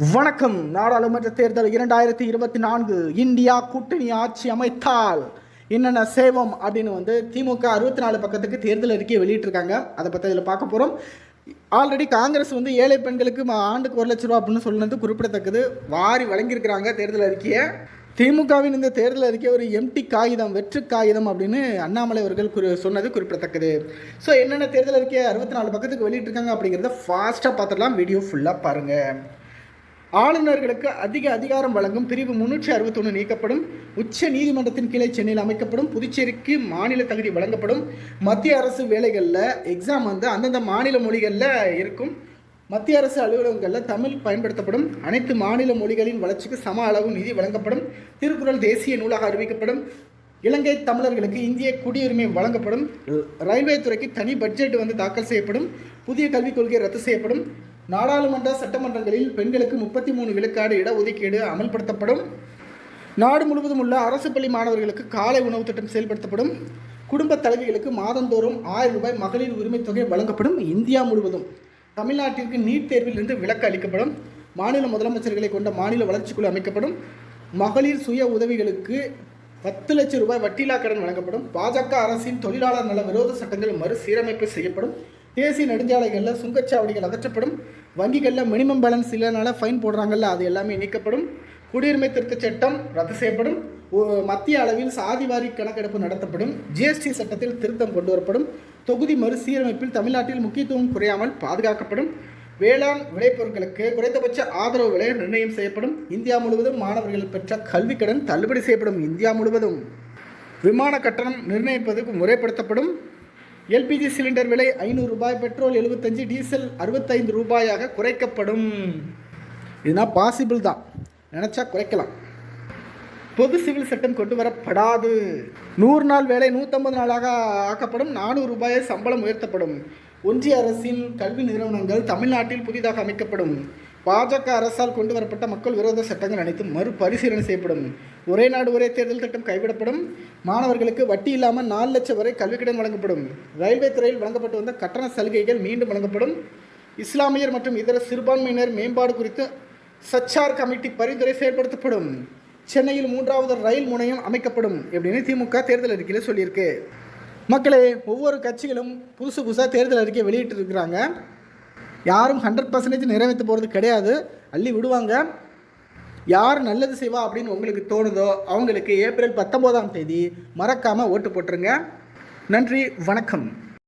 வணக்கம். நாடாளுமன்ற தேர்தல் 2024 இந்தியா கூட்டணி ஆட்சி அமைத்தால் என்னென்ன செய்வோம் அப்படின்னு திமுக 64 பக்கத்துக்கு தேர்தல் அறிக்கையை வெளியிட்டிருக்காங்க. அதை பற்றி இதில் பார்க்க போகிறோம். ஆல்ரெடி காங்கிரஸ் ஏழை பெண்களுக்கு ஆண்டுக்கு 1 லட்ச ரூபா அப்படின்னு சொன்னது குறிப்பிடத்தக்கது. வாரி வழங்கியிருக்கிறாங்க தேர்தல் அறிக்கையை. திமுகவின் இந்த தேர்தல் அறிக்கை ஒரு எம்டி காகிதம், வெற்று காகிதம் அப்படின்னு அண்ணாமலை அவர்கள் சொன்னது குறிப்பிடத்தக்கது. ஸோ என்னென்ன தேர்தல் அறிக்கையை 64 பக்கத்துக்கு வெளியிட்டிருக்காங்க அப்படிங்கிறத ஃபாஸ்ட்டாக பார்த்துடலாம். வீடியோ ஃபுல்லாக பாருங்கள். ஆளுநர்களுக்கு அதிக அதிகாரம் வழங்கும் பிரிவு 361 நீக்கப்படும். உச்ச நீதிமன்றத்தின் கீழே சென்னையில் அமைக்கப்படும். புதுச்சேரிக்கு மாநில தகுதி வழங்கப்படும். மத்திய அரசு வேலைகளில் எக்ஸாம் அந்தந்த மாநில மொழிகளில் இருக்கும். மத்திய அரசு அலுவலகங்களில் தமிழ் பயன்படுத்தப்படும். அனைத்து மாநில மொழிகளின் வளர்ச்சிக்கு சம அளவு நிதி வழங்கப்படும். திருக்குறள் தேசிய நூலாக அறிவிக்கப்படும். இலங்கை தமிழர்களுக்கு இந்திய குடியுரிமை வழங்கப்படும். ரயில்வே துறைக்கு தனி பட்ஜெட் தாக்கல் செய்யப்படும். புதிய கல்விக் கொள்கை ரத்து செய்யப்படும். நாடாளுமன்ற சட்டமன்றங்களில் பெண்களுக்கு 33 விழுக்காடு இடஒதுக்கீடு அமல்படுத்தப்படும். நாடு முழுவதும் உள்ள அரசு பள்ளி மாணவர்களுக்கு காலை உணவு திட்டம் செயல்படுத்தப்படும். குடும்ப தலைவிகளுக்கு மாதந்தோறும் 1000 ரூபாய் மகளிர் உரிமை தொகை வழங்கப்படும். இந்தியா முழுவதும் தமிழ்நாட்டிற்கு நீட் தேர்விலிருந்து விலக்கு அளிக்கப்படும். மாநில முதலமைச்சர்களை கொண்ட மாநில வளர்ச்சிக்குழு அமைக்கப்படும். மகளிர் சுய உதவிகளுக்கு 10 லட்சம் ரூபாய் வட்டியில்லா கடன் வழங்கப்படும். பாஜக அரசின் தொழிலாளர் நல விரோத சட்டங்கள் மறுசீரமைப்பு செய்யப்படும். தேசிய நெடுஞ்சாலைகளில் சுங்கச்சாவடிகள் அகற்றப்படும். வங்கிகளில் மினிமம் பேலன்ஸ் இல்லைனால ஃபைன் போடுறாங்கல்ல, அது எல்லாமே நீக்கப்படும். குடியுரிமை திருத்தச் சட்டம் ரத்து செய்யப்படும். மத்திய அளவில் சாதிவாரி கணக்கெடுப்பு நடத்தப்படும். ஜிஎஸ்டி சட்டத்தில் திருத்தம் கொண்டு வரப்படும். தொகுதி மறுசீரமைப்பில் தமிழ்நாட்டில் முக்கியத்துவம் குறையாமல் பாதுகாக்கப்படும். வேளாண் விளைபொருட்களுக்கு குறைந்தபட்ச ஆதரவு விலை நிர்ணயம் செய்யப்படும். இந்தியா முழுவதும் மாணவர்கள் பெற்ற கல்விக் கடன் தள்ளுபடி செய்யப்படும். இந்தியா முழுவதும் விமான கட்டணம் நிர்ணயிப்பதற்கு முறைப்படுத்தப்படும். எல்பிஜி சிலிண்டர் விலை 500 ரூபாய், பெட்ரோல் 75, டீசல் 65 ரூபாயாக குறைக்கப்படும். இதுதான் பாசிபிள் தான், நினச்சா குறைக்கலாம். பொது சிவில் சட்டம் கொண்டு வரப்படாது. 100 நாள் வேலை 150 நாளாக ஆக்கப்படும். 400 ரூபாயை சம்பளம் உயர்த்தப்படும். ஒன்றிய அரசின் கல்வி நிறுவனங்கள் தமிழ்நாட்டில் புதிதாக அமைக்கப்படும். பாஜக அரசால் கொண்டு வரப்பட்ட மக்கள் விரோத சட்டங்கள் அனைத்தும் மறுபரிசீலனை செய்யப்படும். ஒரே நாடு ஒரே தேர்தல் திட்டம் கைவிடப்படும். மாணவர்களுக்கு வட்டி இல்லாமல் 4 லட்சம் வரை கல்விக்கடன் வழங்கப்படும். ரயில்வே துறையில் வழங்கப்பட்டு வந்த கட்டண சலுகைகள் மீண்டும் வழங்கப்படும். இஸ்லாமியர் மற்றும் இதர சிறுபான்மையினர் மேம்பாடு குறித்து சச்சார் கமிட்டி பரிந்துரை செயல்படுத்தப்படும். சென்னையில் 3வது ரயில் முனையம் அமைக்கப்படும் அப்படின்னு திமுக தேர்தல் அறிக்கையில் சொல்லியிருக்கு. மக்களே, ஒவ்வொரு கட்சிகளும் புதுசாக தேர்தல் அறிக்கை வெளியிட்டு இருக்கிறாங்க. யாரும் 100% நிறைவேற்ற போகிறது கிடையாது, அள்ளி விடுவாங்க. யார் நல்லது செய்வா அப்படின்னு உங்களுக்கு தோணுதோ அவங்களுக்கு ஏப்ரல் 19ஆம் தேதி மறக்காமல் ஓட்டு போட்டுருங்க. நன்றி, வணக்கம்.